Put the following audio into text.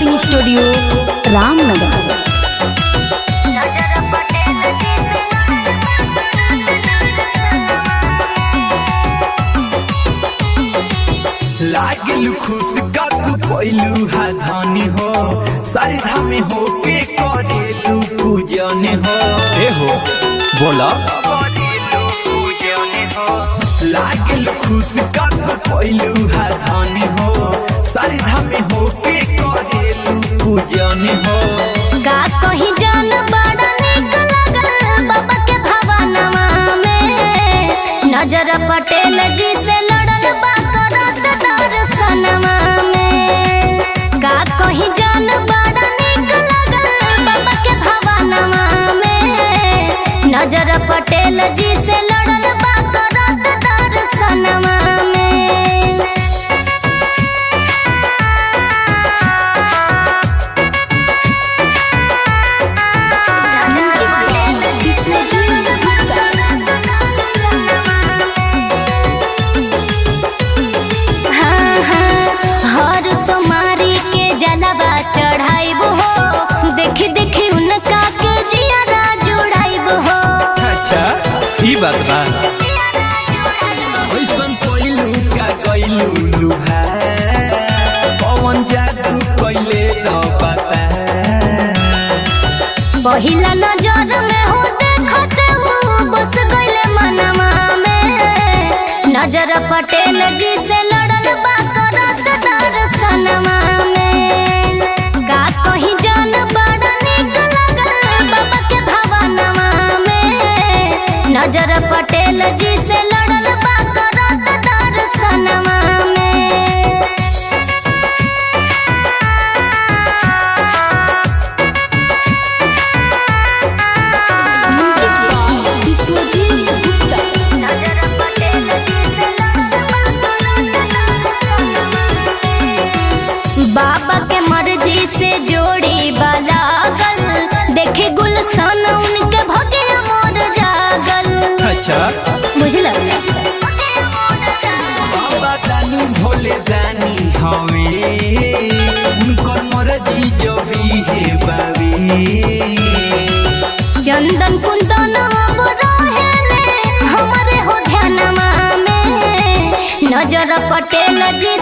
Recording studio Ramnagar. लागलू खुश कब पहलू हा धनी हो सारी धामे हो के करेलू पूजन हो ए हो बोला लागलू खुश कब पहलू हा धनी हो सारी धामे हो के करेलू पूजन हो का कहीं जान बड़ा निक लगल बाबा के भवनमा में नजर पटेल जी से लड़ल बा करत दर्शनमा में का कहीं जान बड़ा निक लगल बाबा के भवनमा में नजर पटेल जी से लड़ल बा करत दर्शनमा में। चढ़ाइब हो देख देख उनका के जियारा जुड़ाइब हो। अच्छा ई बात बा ऐसन पहलू का गइलू लुहा पवन जादू कइले तो पता पहिला नजर में हो देखते हो बस गइले मनवा में नजर पटेल जी से लड़ल बा करत दर्शनमा में का कहीं जान बड़ा निक लगल बाबा के भवनमा में नजर पटेल जी से लड़ल बा करत दर्शनमा में। बाबा के मर्जी से जोड़ी बालागल देखे गुलशन उनके भगे मोर जागल। अच्छा बुझल बाबा दानी भोले दानी हवे उनकर मर्जी जो भी है बाबे चंदन कुंदन अब रहेले हमारे हो ध्यानमा में नजर पटेल जी